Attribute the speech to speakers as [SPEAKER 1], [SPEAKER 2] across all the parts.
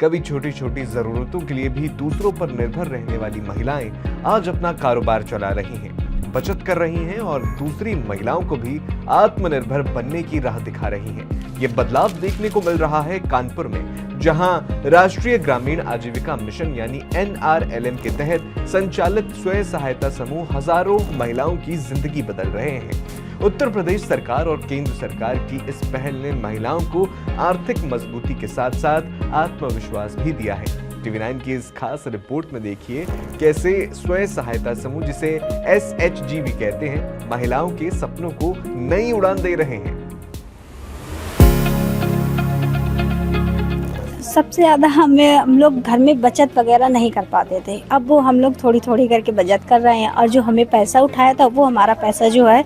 [SPEAKER 1] कभी छोटी छोटी जरूरतों के लिए भी दूसरों पर निर्भर रहने वाली महिलाएं आज अपना कारोबार चला रही हैं, बचत कर रही हैं और दूसरी महिलाओं को भी आत्मनिर्भर बनने की राह दिखा रही हैं। ये बदलाव देखने को मिल रहा है कानपुर में, जहां राष्ट्रीय ग्रामीण आजीविका मिशन यानी NRLM के तहत संचालित स्वयं सहायता समूह हजारों महिलाओं की जिंदगी बदल रहे हैं। उत्तर प्रदेश सरकार और केंद्र सरकार की इस पहल ने महिलाओं को आर्थिक मजबूती के साथ साथ आत्मविश्वास भी दिया है। TV9 की इस खास रिपोर्ट में देखिए कैसे स्वयं सहायता समूह, जिसे SHG भी कहते हैं, महिलाओं के सपनों को नई उड़ान दे रहे हैं।
[SPEAKER 2] सबसे ज़्यादा हम लोग घर में बचत वगैरह नहीं कर पाते थे। अब वो हम लोग थोड़ी थोड़ी करके बचत कर रहे हैं और जो हमें पैसा उठाया था वो हमारा पैसा जो है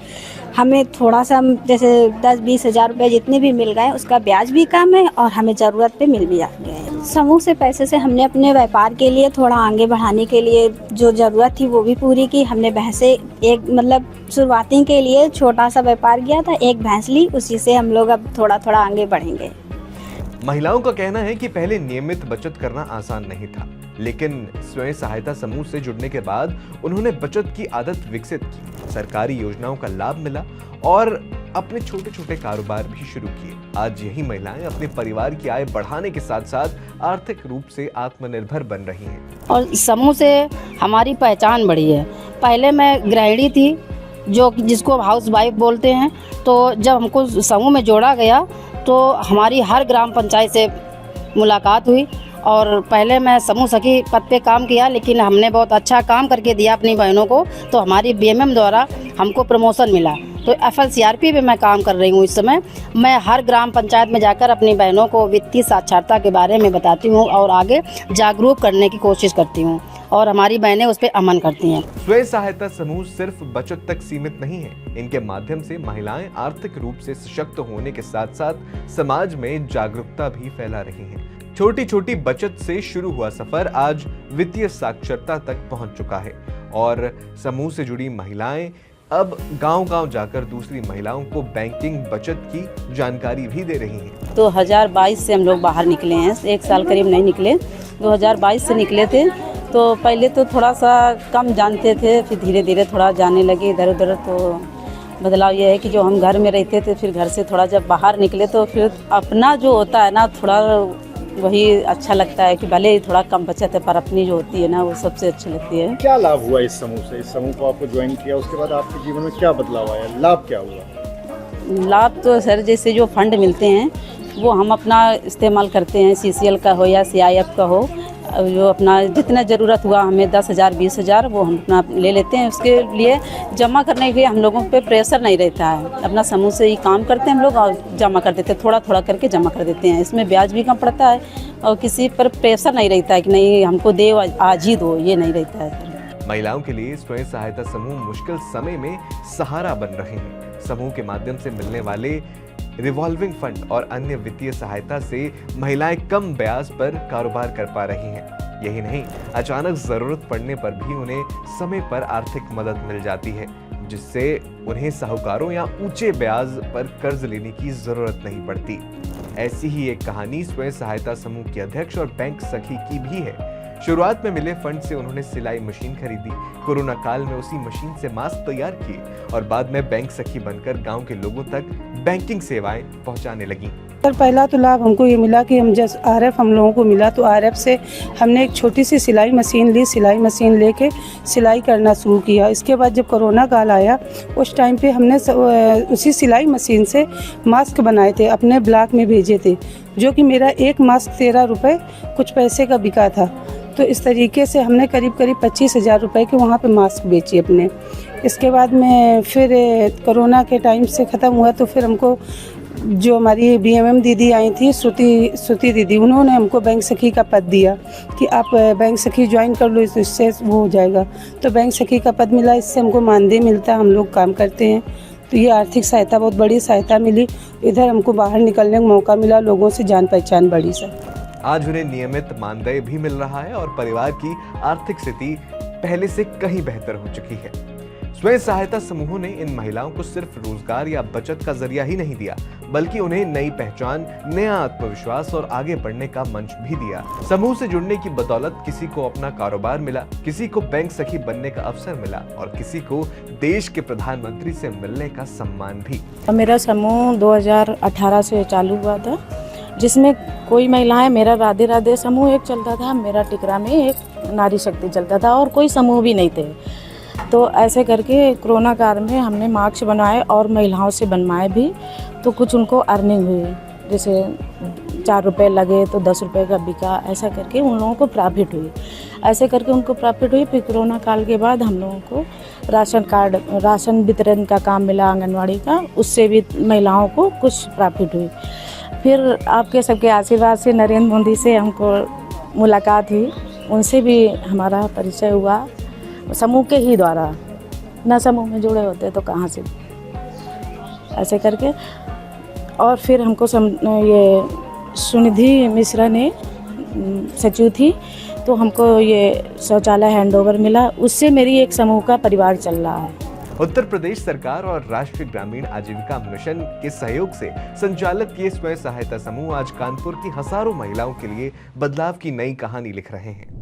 [SPEAKER 2] हमें थोड़ा सा, जैसे 10-20 हज़ार रुपये जितने भी मिल गए उसका ब्याज भी कम है और हमें ज़रूरत पे मिल भी जाते हैं। समूह से पैसे से हमने अपने व्यापार के लिए थोड़ा आगे बढ़ाने के लिए जो ज़रूरत थी वो भी पूरी की। हमने भैंसे शुरुआती के लिए छोटा सा व्यापार किया था, एक भैंस ली, उसी से हम लोग अब थोड़ा थोड़ा आगे बढ़ेंगे।
[SPEAKER 1] महिलाओं का कहना है कि पहले नियमित बचत करना आसान नहीं था, लेकिन स्वयं सहायता समूह से जुड़ने के बाद उन्होंने बचत की आदत विकसित की, सरकारी योजनाओं का लाभ मिला और अपने छोटे छोटे कारोबार भी शुरू किए। आज यही महिलाएं अपने परिवार की आय बढ़ाने के साथ साथ आर्थिक रूप से आत्मनिर्भर बन रही हैं।
[SPEAKER 3] और समूह से हमारी पहचान बढ़ी है। पहले मैं गृहिणी थी, जिसको हाउस वाइफ बोलते हैं, तो जब हमको समूह में जोड़ा गया तो हमारी हर ग्राम पंचायत से मुलाकात हुई। और पहले मैं समूह सखी पद पे काम किया, लेकिन हमने बहुत अच्छा काम करके दिया अपनी बहनों को, तो हमारी BMM द्वारा हमको प्रमोशन मिला। तो FLCRP पे मैं काम कर रही हूँ इस समय। मैं हर ग्राम पंचायत में जाकर अपनी बहनों को वित्तीय साक्षरता के बारे में बताती हूँ और आगे जागरूक करने की कोशिश करती हूँ और हमारी बहनें उस पर अमल करती हैं।
[SPEAKER 1] स्वयं सहायता समूह सिर्फ बचत तक सीमित नहीं है। इनके माध्यम से महिलाएं आर्थिक रूप से सशक्त होने के साथ साथ समाज में जागरूकता भी फैला रही हैं। छोटी छोटी बचत से शुरू हुआ सफर आज वित्तीय साक्षरता तक पहुंच चुका है और समूह से जुड़ी महिलाएं अब गांव-गांव जाकर दूसरी महिलाओं को बैंकिंग बचत की जानकारी भी दे रही हैं।
[SPEAKER 4] 2022 से हम लोग बाहर निकले हैं, 1 साल करीब नहीं निकले, 2022 से निकले थे। तो पहले तो थोड़ा सा कम जानते थे, फिर धीरे धीरे थोड़ा जाने लगे इधर उधर। तो बदलाव ये है कि जो हम घर में रहते थे, फिर घर से थोड़ा जब बाहर निकले तो फिर अपना जो होता है ना, थोड़ा वही अच्छा लगता है कि भले ही थोड़ा कम बचत है पर अपनी जो होती है ना वो सबसे अच्छी लगती है।
[SPEAKER 5] क्या लाभ हुआ इस समूह से? इस समूह को आपको ज्वाइन किया, उसके बाद आपके जीवन में क्या बदलाव आया? लाभ क्या हुआ?
[SPEAKER 4] लाभ तो सर, जैसे जो फंड मिलते हैं वो हम अपना इस्तेमाल करते हैं, CCL का हो या CIF का हो, जो अपना जितना ज़रूरत हुआ हमें 10,000 20,000 वो हम अपना ले लेते हैं। उसके लिए जमा करने के लिए हम लोगों पे प्रेशर नहीं रहता है। अपना समूह से ही काम करते हैं हम लोग और जमा कर देते हैं, थोड़ा थोड़ा करके जमा कर देते हैं। इसमें ब्याज भी कम पड़ता है और किसी पर प्रेशर नहीं रहता है कि नहीं हमको दे आज ही दो, ये नहीं रहता है।
[SPEAKER 1] महिलाओं के लिए स्वयं सहायता समूह मुश्किल समय में सहारा बन रहे हैं। समूह के माध्यम से मिलने वाले रिवॉल्विंग फंड और अन्य वित्तीय सहायता से महिलाएं कम ब्याज पर कारोबार कर पा रही हैं। यही नहीं, अचानक जरूरत पड़ने पर भी उन्हें समय पर आर्थिक मदद मिल जाती है, जिससे उन्हें साहूकारों या ऊंचे ब्याज पर कर्ज लेने की जरूरत नहीं पड़ती। ऐसी ही एक कहानी स्वयं सहायता समूह की अध्यक्ष और बैंक सखी की भी है। शुरुआत में मिले फंड से उन्होंने सिलाई मशीन खरीदी, कोरोना काल में उसी मशीन से मास्क तैयार किए और बाद में बैंक सखी बनकर गांव के लोगों तक बैंकिंग सेवाएं पहुंचाने लगी।
[SPEAKER 6] सर, पहला तो लाभ हमको ये मिला कि हम जब RF हम लोगों को मिला तो RF से हमने एक छोटी सी सिलाई मशीन ली, सिलाई मशीन लेके सिलाई करना शुरू किया। इसके बाद जब कोरोना काल आया उस टाइम पे हमने उसी सिलाई मशीन से मास्क बनाए थे, अपने ब्लॉक में भेजे थे, जो कि मेरा एक मास्क 13 रुपये कुछ पैसे का बिका था। तो इस तरीके से हमने करीब 25,000 रुपये के वहाँ पे मास्क बेचे अपने। इसके बाद में फिर कोरोना के टाइम से ख़त्म हुआ तो फिर हमको जो हमारी BMM दीदी आई थी, श्रुति दीदी, उन्होंने हमको बैंक सखी का पद दिया कि आप बैंक सखी ज्वाइन कर लो, इससे वो हो जाएगा। तो बैंक सखी का पद मिला, इससे हमको मानदेय मिलता, हम लोग काम करते हैं। तो ये आर्थिक सहायता, बहुत बड़ी सहायता मिली। इधर हमको बाहर निकलने का मौका मिला, लोगों से जान पहचान बढ़ी सर।
[SPEAKER 1] आज उन्हें नियमित मानदेय भी मिल रहा है और परिवार की आर्थिक स्थिति पहले से कहीं बेहतर हो चुकी है। स्वयं सहायता समूहों ने इन महिलाओं को सिर्फ रोजगार या बचत का जरिया ही नहीं दिया, बल्कि उन्हें नई पहचान, नया आत्मविश्वास और आगे बढ़ने का मंच भी दिया। समूह से जुड़ने की बदौलत किसी को अपना कारोबार मिला, किसी को बैंक सखी बनने का अवसर मिला और किसी को देश के प्रधानमंत्री से मिलने का सम्मान भी।
[SPEAKER 7] मेरा समूह 2018 से चालू हुआ था, जिसमें कोई महिलाएं, मेरा राधे राधे समूह एक चलता था, मेरा टिकरा में एक नारी शक्ति चलता था और कोई समूह भी नहीं थे। तो ऐसे करके कोरोना काल में हमने मास्क बनवाए और महिलाओं से बनवाए भी, तो कुछ उनको अर्निंग हुई। जैसे 4 रुपये लगे तो 10 रुपये का बिका, ऐसा करके उन लोगों को प्रॉफिट हुई। ऐसे करके उनको प्रॉफिट हुई। फिर कोरोना काल के बाद हम लोगों को राशन वितरण का काम मिला, आंगनवाड़ी का, उससे भी महिलाओं को कुछ प्रॉफिट हुई। फिर आपके सबके आशीर्वाद से नरेंद्र मोदी से हमको मुलाकात हुई, उनसे भी हमारा परिचय हुआ समूह के ही द्वारा। न समूह में जुड़े होते तो कहाँ से, ऐसे करके। और फिर हमको ये सुनिधि मिश्रा ने सचिव थी, तो हमको ये शौचालय हैंडओवर मिला, उससे मेरी एक समूह का परिवार चल रहा है।
[SPEAKER 1] उत्तर प्रदेश सरकार और राष्ट्रीय ग्रामीण आजीविका मिशन के सहयोग से संचालित ये स्वयं सहायता समूह आज कानपुर की हजारों महिलाओं के लिए बदलाव की नई कहानी लिख रहे हैं।